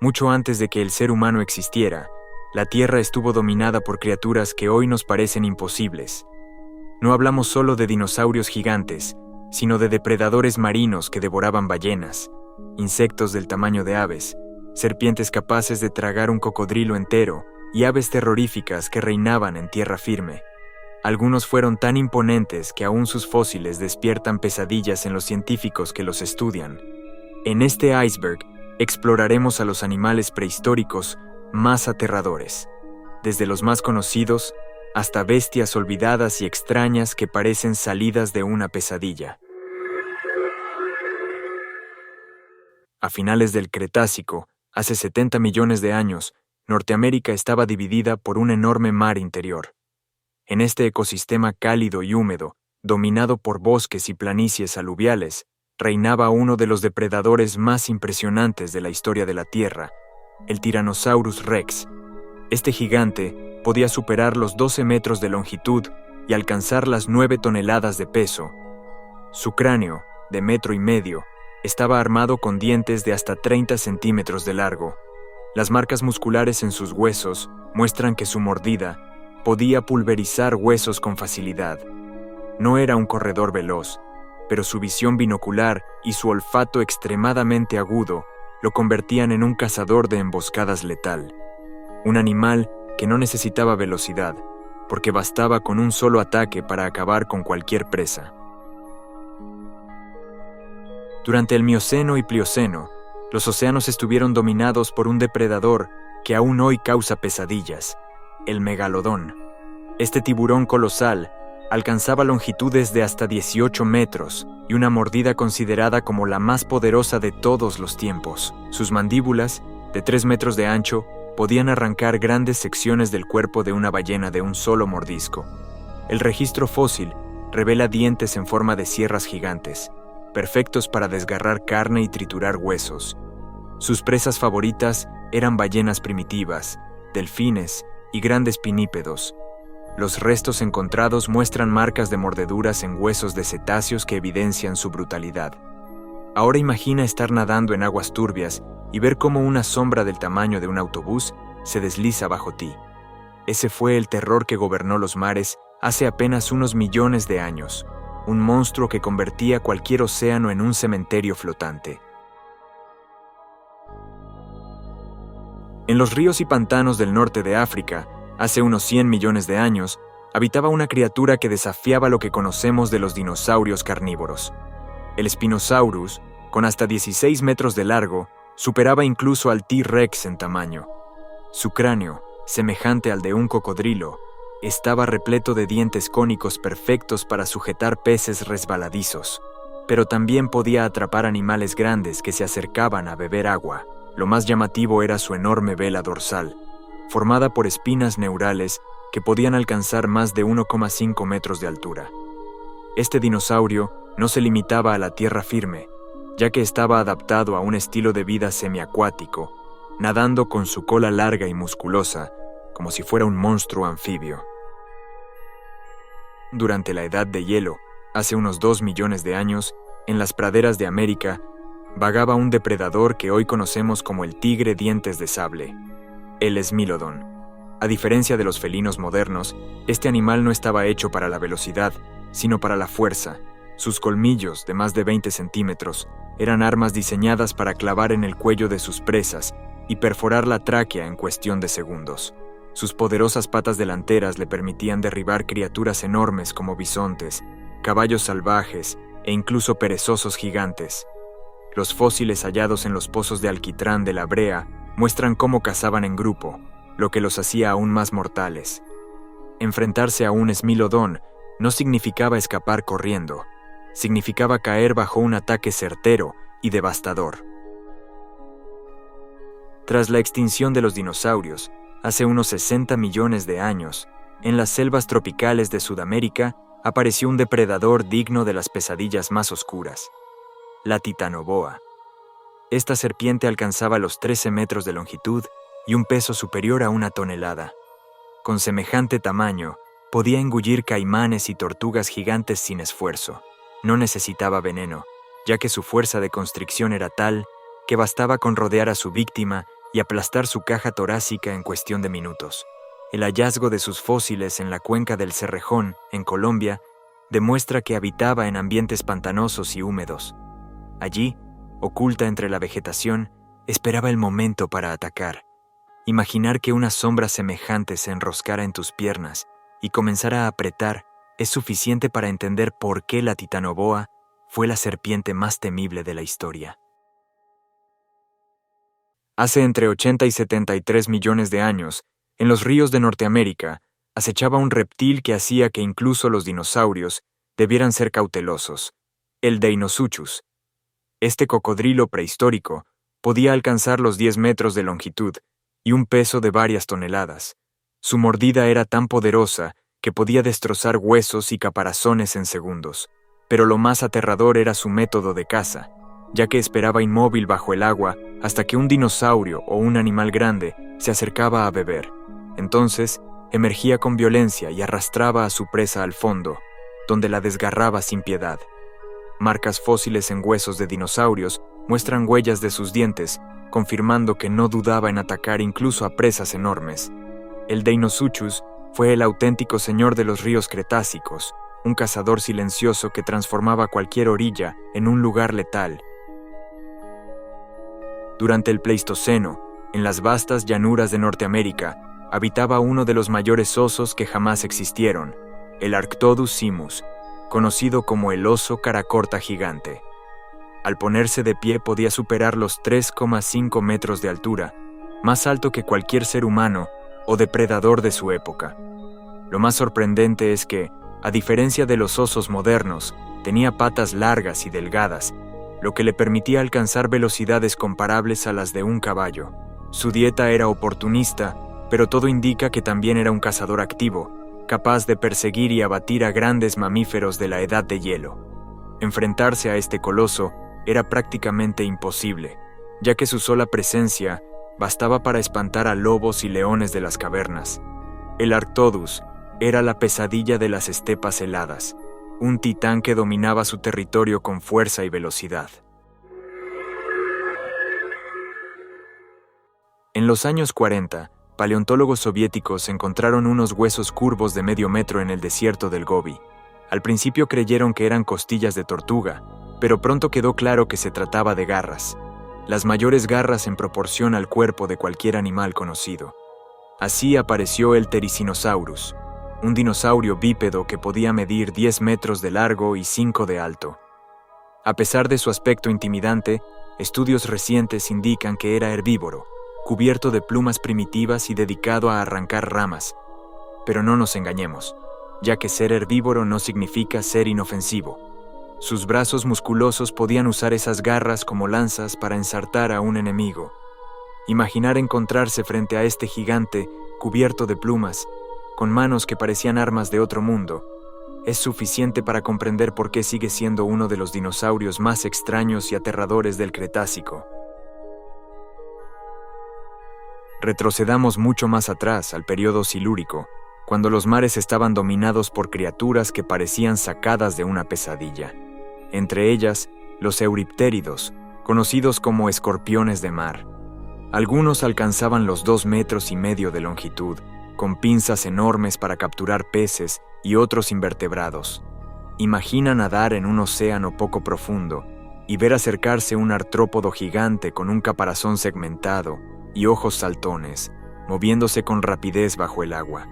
Mucho antes de que el ser humano existiera, la Tierra estuvo dominada por criaturas que hoy nos parecen imposibles. No hablamos solo de dinosaurios gigantes, sino de depredadores marinos que devoraban ballenas, insectos del tamaño de aves, serpientes capaces de tragar un cocodrilo entero y aves terroríficas que reinaban en tierra firme. Algunos fueron tan imponentes que aún sus fósiles despiertan pesadillas en los científicos que los estudian. En este iceberg exploraremos a los animales prehistóricos más aterradores, desde los más conocidos hasta bestias olvidadas y extrañas que parecen salidas de una pesadilla. A finales del Cretácico, hace 70 millones de años, Norteamérica estaba dividida por un enorme mar interior. En este ecosistema cálido y húmedo, dominado por bosques y planicies aluviales, reinaba uno de los depredadores más impresionantes de la historia de la Tierra, el Tyrannosaurus Rex. Este gigante podía superar los 12 metros de longitud y alcanzar las 9 toneladas de peso. Su cráneo, de 1,5 metros, estaba armado con dientes de hasta 30 centímetros de largo. Las marcas musculares en sus huesos muestran que su mordida podía pulverizar huesos con facilidad. No era un corredor veloz, pero su visión binocular y su olfato extremadamente agudo lo convertían en un cazador de emboscadas letal. Un animal que no necesitaba velocidad, porque bastaba con un solo ataque para acabar con cualquier presa. Durante el Mioceno y Plioceno, los océanos estuvieron dominados por un depredador que aún hoy causa pesadillas, el megalodón. Este tiburón colosal alcanzaba longitudes de hasta 18 metros y una mordida considerada como la más poderosa de todos los tiempos. Sus mandíbulas, de 3 metros de ancho, podían arrancar grandes secciones del cuerpo de una ballena de un solo mordisco. El registro fósil revela dientes en forma de sierras gigantes, perfectos para desgarrar carne y triturar huesos. Sus presas favoritas eran ballenas primitivas, delfines y grandes pinípedos. Los restos encontrados muestran marcas de mordeduras en huesos de cetáceos que evidencian su brutalidad. Ahora imagina estar nadando en aguas turbias y ver cómo una sombra del tamaño de un autobús se desliza bajo ti. Ese fue el terror que gobernó los mares hace apenas unos millones de años, un monstruo que convertía cualquier océano en un cementerio flotante. En los ríos y pantanos del norte de África, hace unos 100 millones de años, habitaba una criatura que desafiaba lo que conocemos de los dinosaurios carnívoros. El Spinosaurus, con hasta 16 metros de largo, superaba incluso al T-Rex en tamaño. Su cráneo, semejante al de un cocodrilo, estaba repleto de dientes cónicos perfectos para sujetar peces resbaladizos, pero también podía atrapar animales grandes que se acercaban a beber agua. Lo más llamativo era su enorme vela dorsal, formada por espinas neurales que podían alcanzar más de 1,5 metros de altura. Este dinosaurio no se limitaba a la tierra firme, ya que estaba adaptado a un estilo de vida semiacuático, nadando con su cola larga y musculosa, como si fuera un monstruo anfibio. Durante la Edad de Hielo, hace unos 2 millones de años, en las praderas de América, vagaba un depredador que hoy conocemos como el tigre dientes de sable, el Smilodon. A diferencia de los felinos modernos, este animal no estaba hecho para la velocidad, sino para la fuerza. Sus colmillos, de más de 20 centímetros, eran armas diseñadas para clavar en el cuello de sus presas y perforar la tráquea en cuestión de segundos. Sus poderosas patas delanteras le permitían derribar criaturas enormes como bisontes, caballos salvajes e incluso perezosos gigantes. Los fósiles hallados en los pozos de alquitrán de la Brea muestran cómo cazaban en grupo, lo que los hacía aún más mortales. Enfrentarse a un Smilodon no significaba escapar corriendo, significaba caer bajo un ataque certero y devastador. Tras la extinción de los dinosaurios, hace unos 60 millones de años, en las selvas tropicales de Sudamérica apareció un depredador digno de las pesadillas más oscuras, la titanoboa. Esta serpiente alcanzaba los 13 metros de longitud y un peso superior a 1 tonelada. Con semejante tamaño, podía engullir caimanes y tortugas gigantes sin esfuerzo. No necesitaba veneno, ya que su fuerza de constricción era tal que bastaba con rodear a su víctima y aplastar su caja torácica en cuestión de minutos. El hallazgo de sus fósiles en la cuenca del Cerrejón, en Colombia, demuestra que habitaba en ambientes pantanosos y húmedos. Allí, oculta entre la vegetación, esperaba el momento para atacar. Imaginar que una sombra semejante se enroscara en tus piernas y comenzara a apretar es suficiente para entender por qué la titanoboa fue la serpiente más temible de la historia. Hace entre 80 y 73 millones de años, en los ríos de Norteamérica, acechaba un reptil que hacía que incluso los dinosaurios debieran ser cautelosos, el Deinosuchus. Este cocodrilo prehistórico podía alcanzar los 10 metros de longitud y un peso de varias toneladas. Su mordida era tan poderosa que podía destrozar huesos y caparazones en segundos, pero lo más aterrador era su método de caza, ya que esperaba inmóvil bajo el agua hasta que un dinosaurio o un animal grande se acercaba a beber. Entonces, emergía con violencia y arrastraba a su presa al fondo, donde la desgarraba sin piedad. Marcas fósiles en huesos de dinosaurios muestran huellas de sus dientes, confirmando que no dudaba en atacar incluso a presas enormes. El Deinosuchus fue el auténtico señor de los ríos cretácicos, un cazador silencioso que transformaba cualquier orilla en un lugar letal. Durante el Pleistoceno, en las vastas llanuras de Norteamérica, habitaba uno de los mayores osos que jamás existieron, el Arctodus simus, conocido como el oso caracorta gigante. Al ponerse de pie podía superar los 3,5 metros de altura, más alto que cualquier ser humano o depredador de su época. Lo más sorprendente es que, a diferencia de los osos modernos, tenía patas largas y delgadas, lo que le permitía alcanzar velocidades comparables a las de un caballo. Su dieta era oportunista, pero todo indica que también era un cazador activo, capaz de perseguir y abatir a grandes mamíferos de la edad de hielo. Enfrentarse a este coloso era prácticamente imposible, ya que su sola presencia bastaba para espantar a lobos y leones de las cavernas. El Arctodus era la pesadilla de las estepas heladas, un titán que dominaba su territorio con fuerza y velocidad. En los años 40, paleontólogos soviéticos encontraron unos huesos curvos de medio metro en el desierto del Gobi. Al principio creyeron que eran costillas de tortuga, pero pronto quedó claro que se trataba de garras, las mayores garras en proporción al cuerpo de cualquier animal conocido. Así apareció el Therizinosaurus, un dinosaurio bípedo que podía medir 10 metros de largo y 5 de alto. A pesar de su aspecto intimidante, estudios recientes indican que era herbívoro, cubierto de plumas primitivas y dedicado a arrancar ramas. Pero no nos engañemos, ya que ser herbívoro no significa ser inofensivo. Sus brazos musculosos podían usar esas garras como lanzas para ensartar a un enemigo. Imaginar encontrarse frente a este gigante cubierto de plumas, con manos que parecían armas de otro mundo, es suficiente para comprender por qué sigue siendo uno de los dinosaurios más extraños y aterradores del Cretácico. Retrocedamos mucho más atrás, al período silúrico, cuando los mares estaban dominados por criaturas que parecían sacadas de una pesadilla. Entre ellas, los euriptéridos, conocidos como escorpiones de mar. Algunos alcanzaban los 2,5 metros de longitud, con pinzas enormes para capturar peces y otros invertebrados. Imagina nadar en un océano poco profundo y ver acercarse un artrópodo gigante con un caparazón segmentado y ojos saltones, moviéndose con rapidez bajo el agua.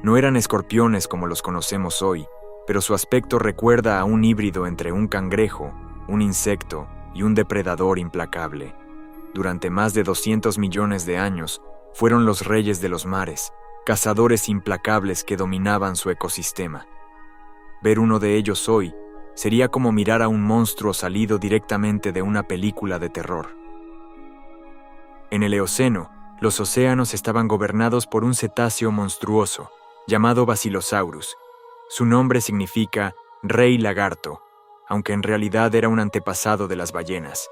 No eran escorpiones como los conocemos hoy, pero su aspecto recuerda a un híbrido entre un cangrejo, un insecto y un depredador implacable. Durante más de 200 millones de años, fueron los reyes de los mares, cazadores implacables que dominaban su ecosistema. Ver uno de ellos hoy sería como mirar a un monstruo salido directamente de una película de terror. En el Eoceno, los océanos estaban gobernados por un cetáceo monstruoso, llamado Basilosaurus. Su nombre significa rey lagarto, aunque en realidad era un antepasado de las ballenas.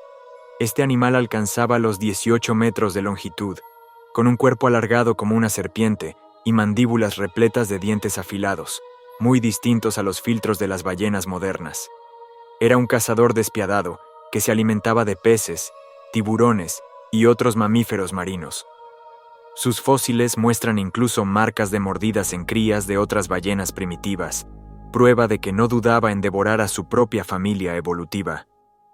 Este animal alcanzaba los 18 metros de longitud, con un cuerpo alargado como una serpiente y mandíbulas repletas de dientes afilados, muy distintos a los filtros de las ballenas modernas. Era un cazador despiadado que se alimentaba de peces, tiburones y otros mamíferos marinos. Sus fósiles muestran incluso marcas de mordidas en crías de otras ballenas primitivas, prueba de que no dudaba en devorar a su propia familia evolutiva.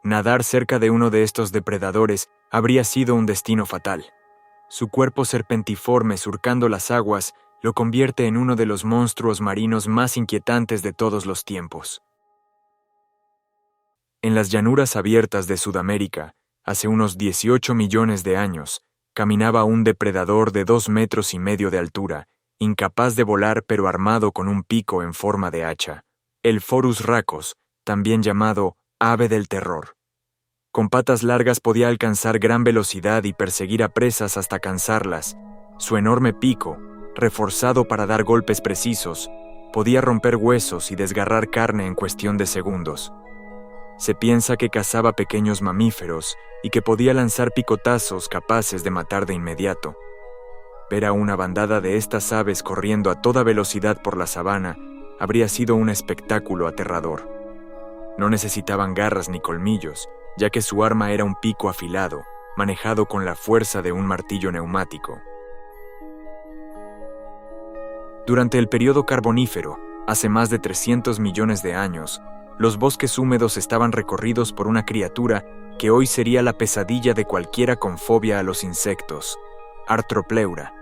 Nadar cerca de uno de estos depredadores habría sido un destino fatal. Su cuerpo serpentiforme surcando las aguas lo convierte en uno de los monstruos marinos más inquietantes de todos los tiempos. En las llanuras abiertas de Sudamérica, hace unos 18 millones de años, caminaba un depredador de 2,5 metros de altura, incapaz de volar pero armado con un pico en forma de hacha, el Phorus racos, también llamado ave del terror. Con patas largas podía alcanzar gran velocidad y perseguir a presas hasta cansarlas. Su enorme pico, reforzado para dar golpes precisos, podía romper huesos y desgarrar carne en cuestión de segundos. Se piensa que cazaba pequeños mamíferos y que podía lanzar picotazos capaces de matar de inmediato. Ver a una bandada de estas aves corriendo a toda velocidad por la sabana habría sido un espectáculo aterrador. No necesitaban garras ni colmillos, ya que su arma era un pico afilado, manejado con la fuerza de un martillo neumático. Durante el período carbonífero, hace más de 300 millones de años, los bosques húmedos estaban recorridos por una criatura que hoy sería la pesadilla de cualquiera con fobia a los insectos, Arthropleura.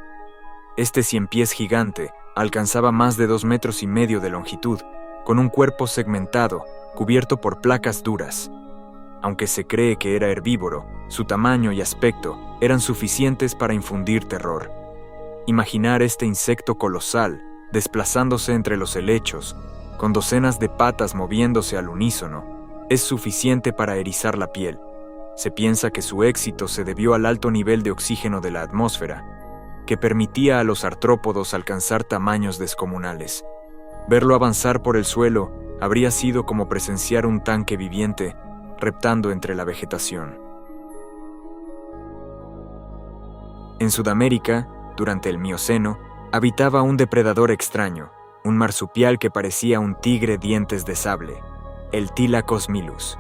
Este 100 pies gigante alcanzaba más de 2,5 metros de longitud, con un cuerpo segmentado, cubierto por placas duras. Aunque se cree que era herbívoro, su tamaño y aspecto eran suficientes para infundir terror. Imaginar este insecto colosal, desplazándose entre los helechos, con docenas de patas moviéndose al unísono, es suficiente para erizar la piel. Se piensa que su éxito se debió al alto nivel de oxígeno de la atmósfera, que permitía a los artrópodos alcanzar tamaños descomunales. Verlo avanzar por el suelo habría sido como presenciar un tanque viviente reptando entre la vegetación. En Sudamérica, durante el Mioceno, habitaba un depredador extraño, un marsupial que parecía un tigre dientes de sable, el Thylacos milus.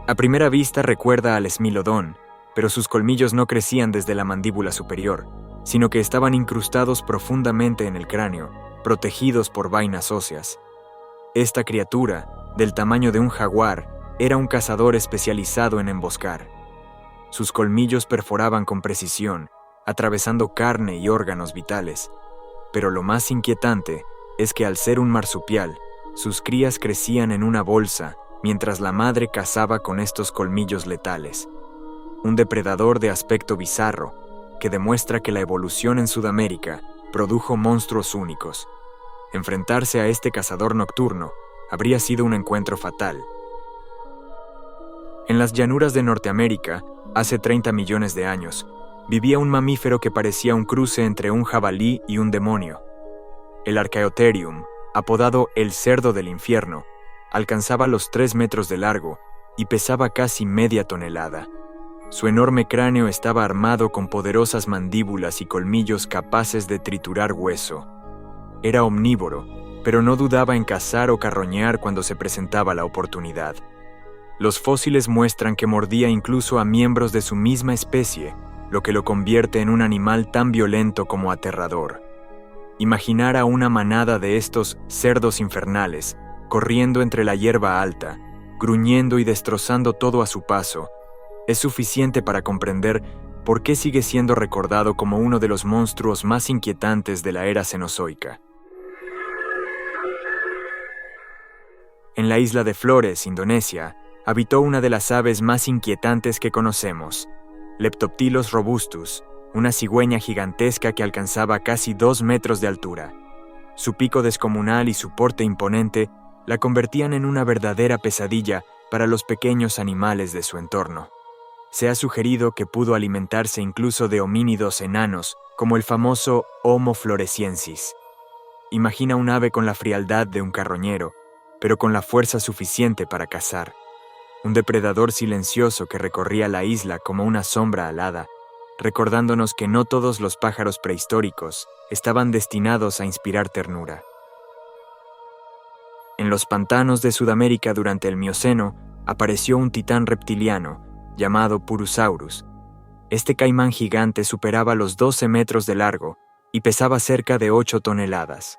A primera vista recuerda al esmilodón, pero sus colmillos no crecían desde la mandíbula superior, sino que estaban incrustados profundamente en el cráneo, protegidos por vainas óseas. Esta criatura, del tamaño de un jaguar, era un cazador especializado en emboscar. Sus colmillos perforaban con precisión, atravesando carne y órganos vitales. Pero lo más inquietante es que al ser un marsupial, sus crías crecían en una bolsa, mientras la madre cazaba con estos colmillos letales. Un depredador de aspecto bizarro, que demuestra que la evolución en Sudamérica produjo monstruos únicos. Enfrentarse a este cazador nocturno habría sido un encuentro fatal. En las llanuras de Norteamérica, hace 30 millones de años, vivía un mamífero que parecía un cruce entre un jabalí y un demonio. El Archaeopterygium, apodado el cerdo del infierno, alcanzaba los 3 metros de largo y pesaba casi media tonelada. Su enorme cráneo estaba armado con poderosas mandíbulas y colmillos capaces de triturar hueso. Era omnívoro, pero no dudaba en cazar o carroñear cuando se presentaba la oportunidad. Los fósiles muestran que mordía incluso a miembros de su misma especie, lo que lo convierte en un animal tan violento como aterrador. Imaginar a una manada de estos cerdos infernales, corriendo entre la hierba alta, gruñendo y destrozando todo a su paso, es suficiente para comprender por qué sigue siendo recordado como uno de los monstruos más inquietantes de la era Cenozoica. En la isla de Flores, Indonesia, habitó una de las aves más inquietantes que conocemos, Leptoptilos robustus, una cigüeña gigantesca que alcanzaba casi 2 metros de altura. Su pico descomunal y su porte imponente la convertían en una verdadera pesadilla para los pequeños animales de su entorno. Se ha sugerido que pudo alimentarse incluso de homínidos enanos, como el famoso Homo floresiensis. Imagina un ave con la frialdad de un carroñero, pero con la fuerza suficiente para cazar. Un depredador silencioso que recorría la isla como una sombra alada, recordándonos que no todos los pájaros prehistóricos estaban destinados a inspirar ternura. En los pantanos de Sudamérica durante el Mioceno apareció un titán reptiliano llamado Purusaurus. Este caimán gigante superaba los 12 metros de largo y pesaba cerca de 8 toneladas.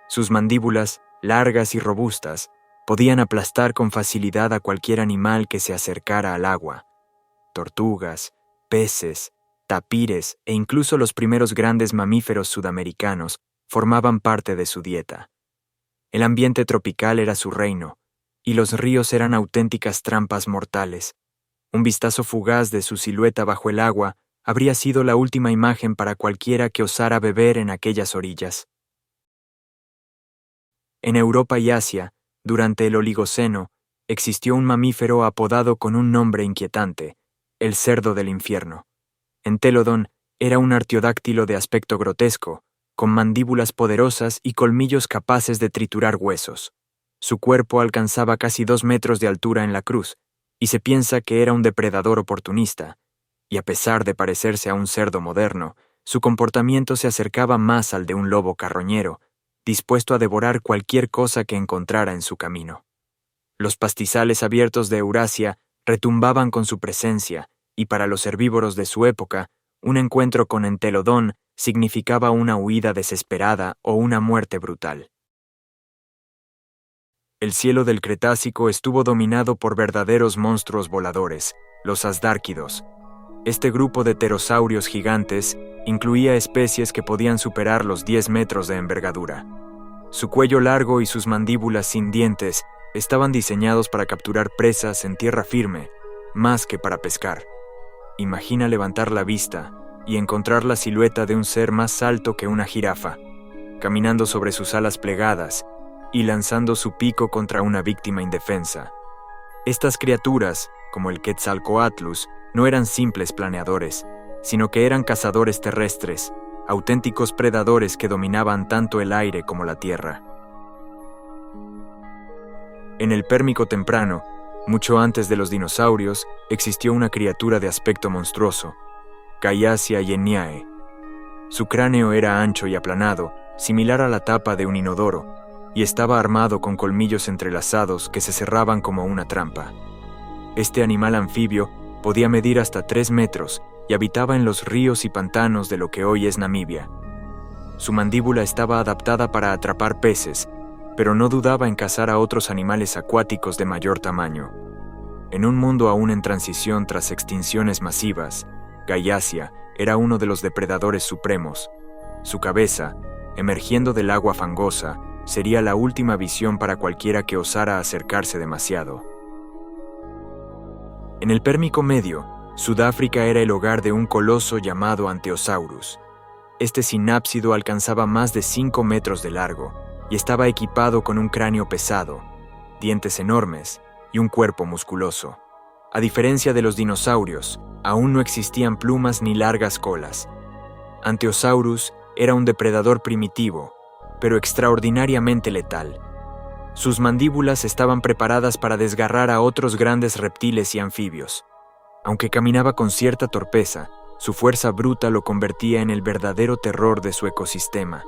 Sus mandíbulas, largas y robustas, podían aplastar con facilidad a cualquier animal que se acercara al agua. Tortugas, peces, tapires e incluso los primeros grandes mamíferos sudamericanos formaban parte de su dieta. El ambiente tropical era su reino, y los ríos eran auténticas trampas mortales. Un vistazo fugaz de su silueta bajo el agua habría sido la última imagen para cualquiera que osara beber en aquellas orillas. En Europa y Asia, durante el Oligoceno, existió un mamífero apodado con un nombre inquietante, el cerdo del infierno. Entelodon era un artiodáctilo de aspecto grotesco, con mandíbulas poderosas y colmillos capaces de triturar huesos. Su cuerpo alcanzaba casi 2 metros de altura en la cruz, y se piensa que era un depredador oportunista, y a pesar de parecerse a un cerdo moderno, su comportamiento se acercaba más al de un lobo carroñero, dispuesto a devorar cualquier cosa que encontrara en su camino. Los pastizales abiertos de Eurasia retumbaban con su presencia, y para los herbívoros de su época, un encuentro con Entelodon significaba una huida desesperada o una muerte brutal. El cielo del Cretácico estuvo dominado por verdaderos monstruos voladores, los asdárquidos. Este grupo de pterosaurios gigantes incluía especies que podían superar los 10 metros de envergadura. Su cuello largo y sus mandíbulas sin dientes estaban diseñados para capturar presas en tierra firme, más que para pescar. Imagina levantar la vista y encontrar la silueta de un ser más alto que una jirafa, caminando sobre sus alas plegadas y lanzando su pico contra una víctima indefensa. Estas criaturas, como el Quetzalcoatlus, no eran simples planeadores, sino que eran cazadores terrestres, auténticos predadores que dominaban tanto el aire como la tierra. En el Pérmico temprano, mucho antes de los dinosaurios, existió una criatura de aspecto monstruoso, Caiasia yenniae. Su cráneo era ancho y aplanado, similar a la tapa de un inodoro, y estaba armado con colmillos entrelazados que se cerraban como una trampa. Este animal anfibio podía medir hasta 3 metros y habitaba en los ríos y pantanos de lo que hoy es Namibia. Su mandíbula estaba adaptada para atrapar peces, pero no dudaba en cazar a otros animales acuáticos de mayor tamaño. En un mundo aún en transición tras extinciones masivas, Caiasia era uno de los depredadores supremos. Su cabeza, emergiendo del agua fangosa, sería la última visión para cualquiera que osara acercarse demasiado. En el Pérmico medio, Sudáfrica era el hogar de un coloso llamado Anteosaurus. Este sinápsido alcanzaba más de 5 metros de largo y estaba equipado con un cráneo pesado, dientes enormes y un cuerpo musculoso. A diferencia de los dinosaurios, aún no existían plumas ni largas colas. Anteosaurus era un depredador primitivo, pero extraordinariamente letal. Sus mandíbulas estaban preparadas para desgarrar a otros grandes reptiles y anfibios. Aunque caminaba con cierta torpeza, su fuerza bruta lo convertía en el verdadero terror de su ecosistema.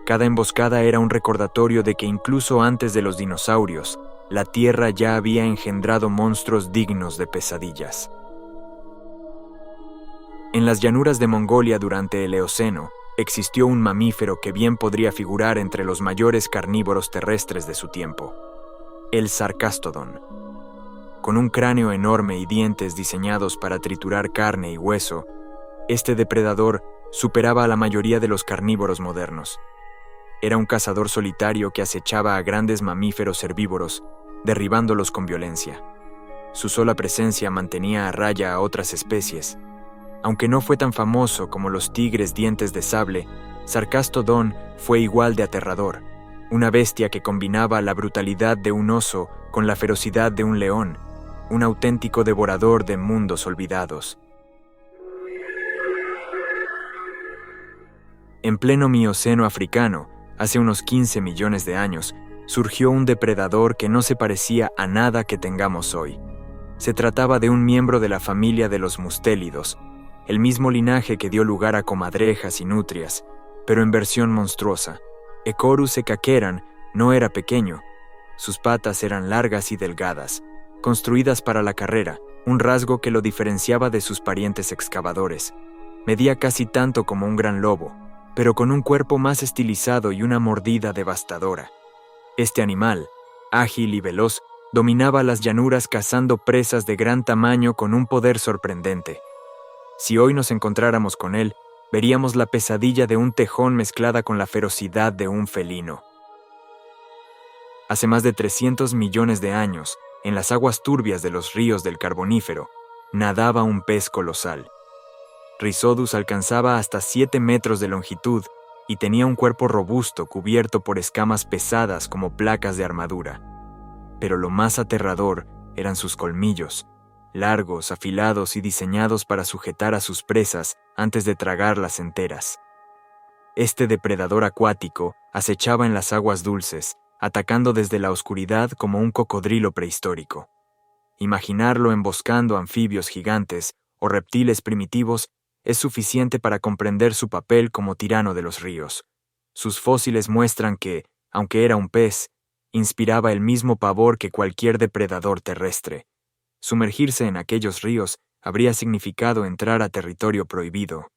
Cada emboscada era un recordatorio de que incluso antes de los dinosaurios, la Tierra ya había engendrado monstruos dignos de pesadillas. En las llanuras de Mongolia durante el Eoceno, existió un mamífero que bien podría figurar entre los mayores carnívoros terrestres de su tiempo, el Sarcastodon. Con un cráneo enorme y dientes diseñados para triturar carne y hueso, este depredador superaba a la mayoría de los carnívoros modernos. Era un cazador solitario que acechaba a grandes mamíferos herbívoros, derribándolos con violencia. Su sola presencia mantenía a raya a otras especies. Aunque no fue tan famoso como los tigres dientes de sable, Sarcastodon fue igual de aterrador, una bestia que combinaba la brutalidad de un oso con la ferocidad de un león, un auténtico devorador de mundos olvidados. En pleno Mioceno africano, hace unos 15 millones de años, surgió un depredador que no se parecía a nada que tengamos hoy. Se trataba de un miembro de la familia de los mustélidos, el mismo linaje que dio lugar a comadrejas y nutrias, pero en versión monstruosa. Ecorus ecaqueran no era pequeño, sus patas eran largas y delgadas, construidas para la carrera, un rasgo que lo diferenciaba de sus parientes excavadores. Medía casi tanto como un gran lobo, pero con un cuerpo más estilizado y una mordida devastadora. Este animal, ágil y veloz, dominaba las llanuras cazando presas de gran tamaño con un poder sorprendente. Si hoy nos encontráramos con él, veríamos la pesadilla de un tejón mezclada con la ferocidad de un felino. Hace más de 300 millones de años, en las aguas turbias de los ríos del Carbonífero, nadaba un pez colosal. Rhizodus alcanzaba hasta 7 metros de longitud y tenía un cuerpo robusto cubierto por escamas pesadas como placas de armadura. Pero lo más aterrador eran sus colmillos, largos, afilados y diseñados para sujetar a sus presas antes de tragarlas enteras. Este depredador acuático acechaba en las aguas dulces, atacando desde la oscuridad como un cocodrilo prehistórico. Imaginarlo emboscando anfibios gigantes o reptiles primitivos es suficiente para comprender su papel como tirano de los ríos. Sus fósiles muestran que, aunque era un pez, inspiraba el mismo pavor que cualquier depredador terrestre. Sumergirse en aquellos ríos habría significado entrar a territorio prohibido.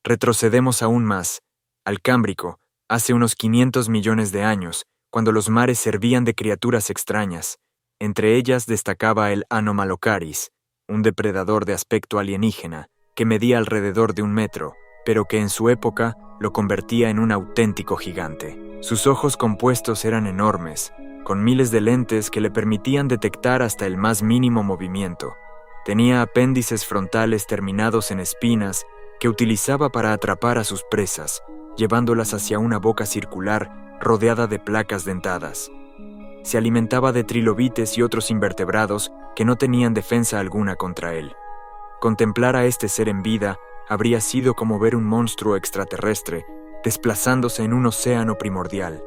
Retrocedemos aún más, al Cámbrico, hace unos 500 millones de años, cuando los mares servían de criaturas extrañas. Entre ellas destacaba el Anomalocaris, un depredador de aspecto alienígena, que medía alrededor de 1 metro, pero que en su época lo convertía en un auténtico gigante. Sus ojos compuestos eran enormes, con miles de lentes que le permitían detectar hasta el más mínimo movimiento. Tenía apéndices frontales terminados en espinas que utilizaba para atrapar a sus presas, llevándolas hacia una boca circular rodeada de placas dentadas. Se alimentaba de trilobites y otros invertebrados que no tenían defensa alguna contra él. Contemplar a este ser en vida habría sido como ver un monstruo extraterrestre desplazándose en un océano primordial.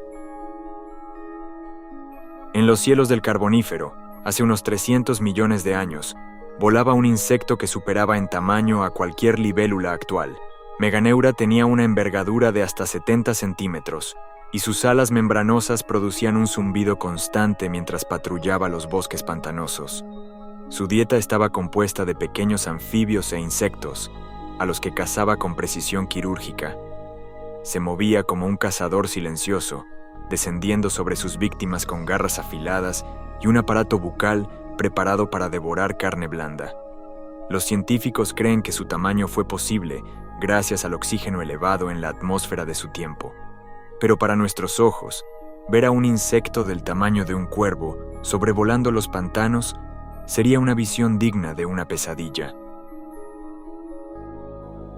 En los cielos del Carbonífero, hace unos 300 millones de años, volaba un insecto que superaba en tamaño a cualquier libélula actual. Meganeura tenía una envergadura de hasta 70 centímetros, y sus alas membranosas producían un zumbido constante mientras patrullaba los bosques pantanosos. Su dieta estaba compuesta de pequeños anfibios e insectos, a los que cazaba con precisión quirúrgica. Se movía como un cazador silencioso, descendiendo sobre sus víctimas con garras afiladas y un aparato bucal preparado para devorar carne blanda. Los científicos creen que su tamaño fue posible gracias al oxígeno elevado en la atmósfera de su tiempo. Pero para nuestros ojos, ver a un insecto del tamaño de un cuervo sobrevolando los pantanos sería una visión digna de una pesadilla.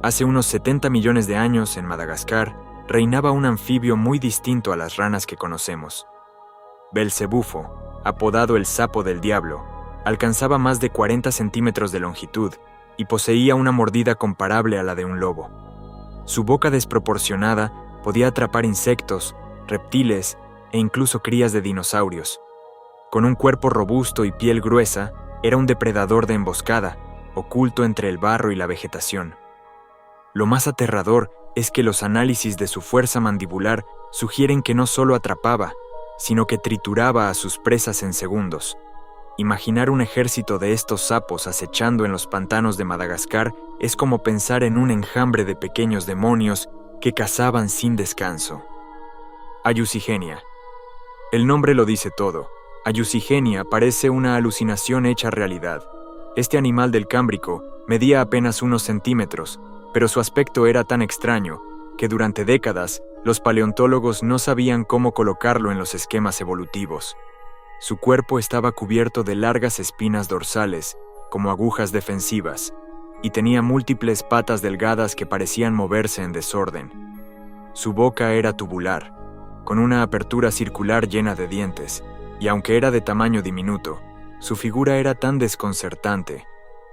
Hace unos 70 millones de años, en Madagascar, reinaba un anfibio muy distinto a las ranas que conocemos. Belcebufo, apodado el sapo del diablo, alcanzaba más de 40 centímetros de longitud y poseía una mordida comparable a la de un lobo. Su boca desproporcionada podía atrapar insectos, reptiles e incluso crías de dinosaurios. Con un cuerpo robusto y piel gruesa, era un depredador de emboscada, oculto entre el barro y la vegetación. Lo más aterrador es que los análisis de su fuerza mandibular sugieren que no solo atrapaba, sino que trituraba a sus presas en segundos. Imaginar un ejército de estos sapos acechando en los pantanos de Madagascar es como pensar en un enjambre de pequeños demonios que cazaban sin descanso. Ayucigenia. El nombre lo dice todo. Ayucigenia parece una alucinación hecha realidad. Este animal del Cámbrico medía apenas unos centímetros, pero su aspecto era tan extraño que durante décadas los paleontólogos no sabían cómo colocarlo en los esquemas evolutivos. Su cuerpo estaba cubierto de largas espinas dorsales, como agujas defensivas, y tenía múltiples patas delgadas que parecían moverse en desorden. Su boca era tubular, con una apertura circular llena de dientes, y aunque era de tamaño diminuto, su figura era tan desconcertante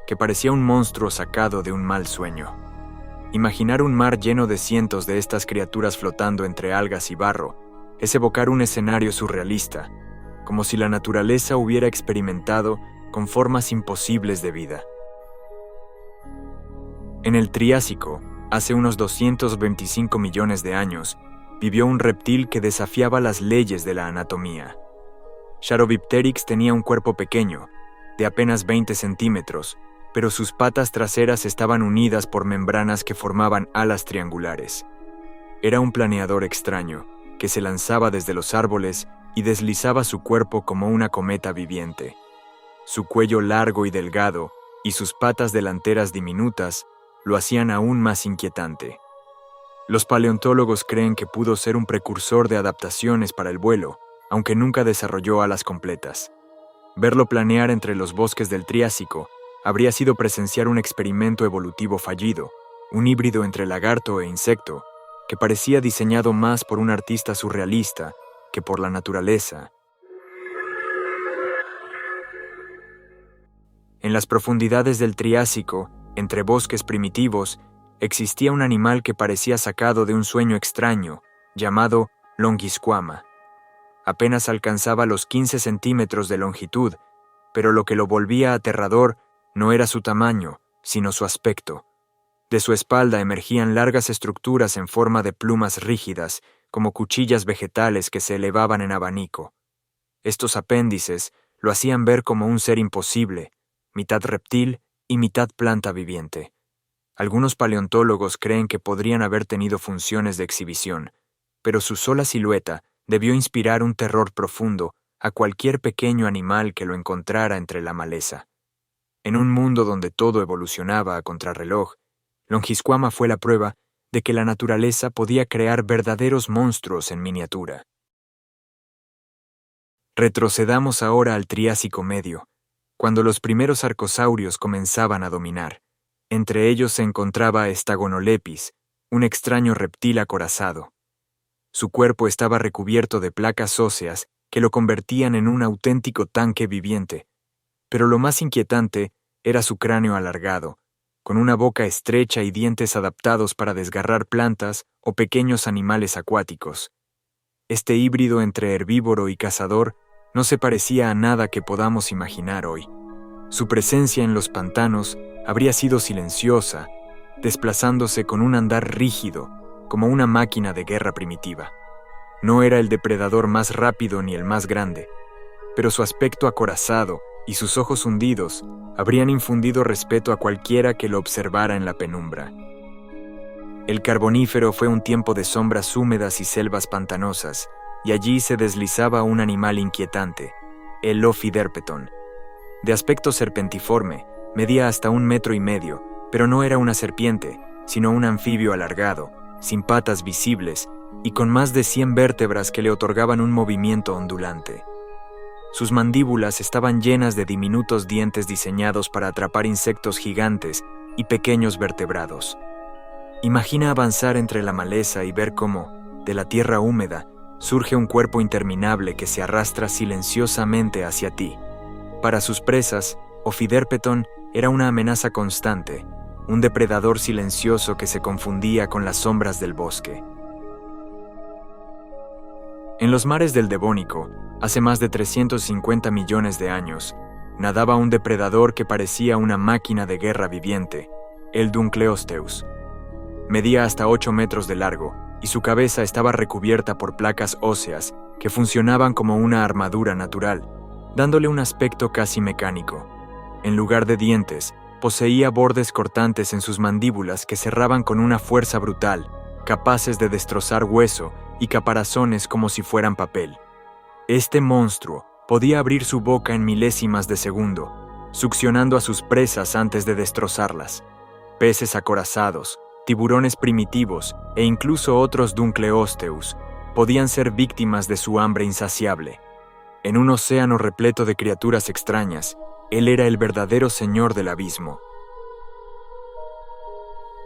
que parecía un monstruo sacado de un mal sueño. Imaginar un mar lleno de cientos de estas criaturas flotando entre algas y barro es evocar un escenario surrealista, como si la naturaleza hubiera experimentado con formas imposibles de vida. En el Triásico, hace unos 225 millones de años, vivió un reptil que desafiaba las leyes de la anatomía. Charopteryx tenía un cuerpo pequeño, de apenas 20 centímetros, pero sus patas traseras estaban unidas por membranas que formaban alas triangulares. Era un planeador extraño, que se lanzaba desde los árboles y deslizaba su cuerpo como una cometa viviente. Su cuello largo y delgado, y sus patas delanteras diminutas, lo hacían aún más inquietante. Los paleontólogos creen que pudo ser un precursor de adaptaciones para el vuelo, aunque nunca desarrolló alas completas. Verlo planear entre los bosques del Triásico habría sido presenciar un experimento evolutivo fallido, un híbrido entre lagarto e insecto, que parecía diseñado más por un artista surrealista que por la naturaleza. En las profundidades del Triásico, entre bosques primitivos, existía un animal que parecía sacado de un sueño extraño, llamado Longisquama. Apenas alcanzaba los 15 centímetros de longitud, pero lo que lo volvía aterrador no era su tamaño, sino su aspecto. De su espalda emergían largas estructuras en forma de plumas rígidas, como cuchillas vegetales que se elevaban en abanico. Estos apéndices lo hacían ver como un ser imposible, mitad reptil y mitad planta viviente. Algunos paleontólogos creen que podrían haber tenido funciones de exhibición, pero su sola silueta debió inspirar un terror profundo a cualquier pequeño animal que lo encontrara entre la maleza. En un mundo donde todo evolucionaba a contrarreloj, Longisquama fue la prueba de que la naturaleza podía crear verdaderos monstruos en miniatura. Retrocedamos ahora al Triásico Medio, cuando los primeros arcosaurios comenzaban a dominar. Entre ellos se encontraba Stagonolepis, un extraño reptil acorazado. Su cuerpo estaba recubierto de placas óseas que lo convertían en un auténtico tanque viviente, pero lo más inquietante era su cráneo alargado, con una boca estrecha y dientes adaptados para desgarrar plantas o pequeños animales acuáticos. Este híbrido entre herbívoro y cazador no se parecía a nada que podamos imaginar hoy. Su presencia en los pantanos habría sido silenciosa, desplazándose con un andar rígido, como una máquina de guerra primitiva. No era el depredador más rápido ni el más grande, pero su aspecto acorazado y sus ojos hundidos habrían infundido respeto a cualquiera que lo observara en la penumbra. El Carbonífero fue un tiempo de sombras húmedas y selvas pantanosas, y allí se deslizaba un animal inquietante, el Ophiderpeton. De aspecto serpentiforme, medía hasta 1,5 metros, pero no era una serpiente, sino un anfibio alargado, sin patas visibles y con más de 100 vértebras que le otorgaban un movimiento ondulante. Sus mandíbulas estaban llenas de diminutos dientes diseñados para atrapar insectos gigantes y pequeños vertebrados. Imagina avanzar entre la maleza y ver cómo, de la tierra húmeda, surge un cuerpo interminable que se arrastra silenciosamente hacia ti. Para sus presas, Ophiderpeton era una amenaza constante, un depredador silencioso que se confundía con las sombras del bosque. En los mares del Devónico, hace más de 350 millones de años, nadaba un depredador que parecía una máquina de guerra viviente, el Dunkleosteus. Medía hasta 8 metros de largo y su cabeza estaba recubierta por placas óseas que funcionaban como una armadura natural, dándole un aspecto casi mecánico. En lugar de dientes, poseía bordes cortantes en sus mandíbulas que cerraban con una fuerza brutal, capaces de destrozar hueso y caparazones como si fueran papel. Este monstruo podía abrir su boca en milésimas de segundo, succionando a sus presas antes de destrozarlas. Peces acorazados, tiburones primitivos e incluso otros Dunkleosteus podían ser víctimas de su hambre insaciable. En un océano repleto de criaturas extrañas, él era el verdadero señor del abismo.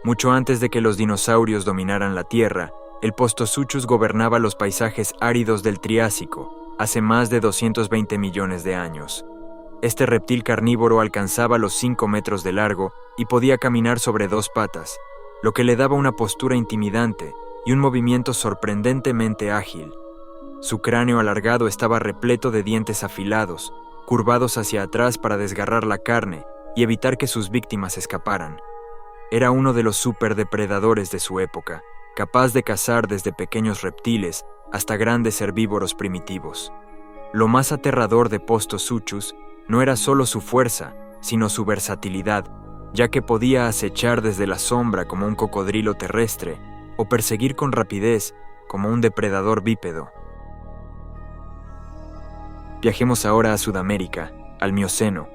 Mucho antes de que los dinosaurios dominaran la Tierra, el Postosuchus gobernaba los paisajes áridos del Triásico, hace más de 220 millones de años. Este reptil carnívoro alcanzaba los 5 metros de largo y podía caminar sobre 2 patas, lo que le daba una postura intimidante y un movimiento sorprendentemente ágil. Su cráneo alargado estaba repleto de dientes afilados, curvados hacia atrás para desgarrar la carne y evitar que sus víctimas escaparan. Era uno de los superdepredadores de su época, capaz de cazar desde pequeños reptiles hasta grandes herbívoros primitivos. Lo más aterrador de Postosuchus no era solo su fuerza, sino su versatilidad, ya que podía acechar desde la sombra como un cocodrilo terrestre o perseguir con rapidez como un depredador bípedo. Viajemos ahora a Sudamérica, al Mioceno.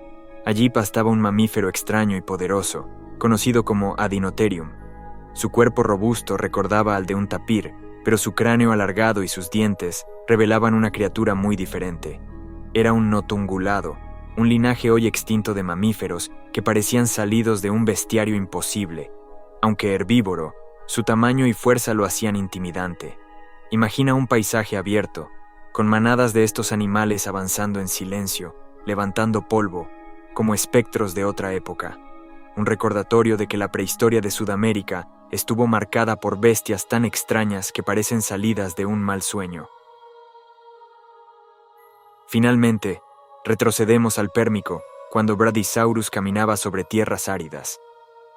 Allí pastaba un mamífero extraño y poderoso, conocido como Adinotherium. Su cuerpo robusto recordaba al de un tapir, pero su cráneo alargado y sus dientes revelaban una criatura muy diferente. Era un notungulado, un linaje hoy extinto de mamíferos que parecían salidos de un bestiario imposible. Aunque herbívoro, su tamaño y fuerza lo hacían intimidante. Imagina un paisaje abierto, con manadas de estos animales avanzando en silencio, levantando polvo, como espectros de otra época. Un recordatorio de que la prehistoria de Sudamérica estuvo marcada por bestias tan extrañas que parecen salidas de un mal sueño. Finalmente, retrocedemos al Pérmico, cuando Bradysaurus caminaba sobre tierras áridas.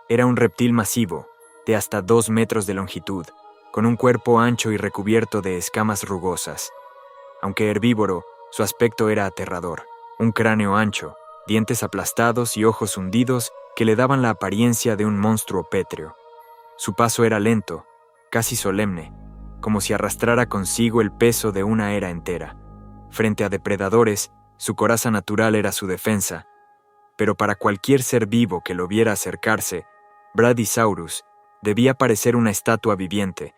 Era un reptil masivo, de hasta 2 metros de longitud, con un cuerpo ancho y recubierto de escamas rugosas. Aunque herbívoro, su aspecto era aterrador. Un cráneo ancho, dientes aplastados y ojos hundidos que le daban la apariencia de un monstruo pétreo. Su paso era lento, casi solemne, como si arrastrara consigo el peso de una era entera. Frente a depredadores, su coraza natural era su defensa, pero para cualquier ser vivo que lo viera acercarse, Bradysaurus debía parecer una estatua viviente,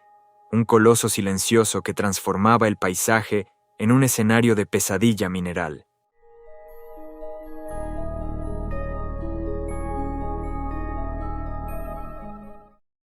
un coloso silencioso que transformaba el paisaje en un escenario de pesadilla mineral.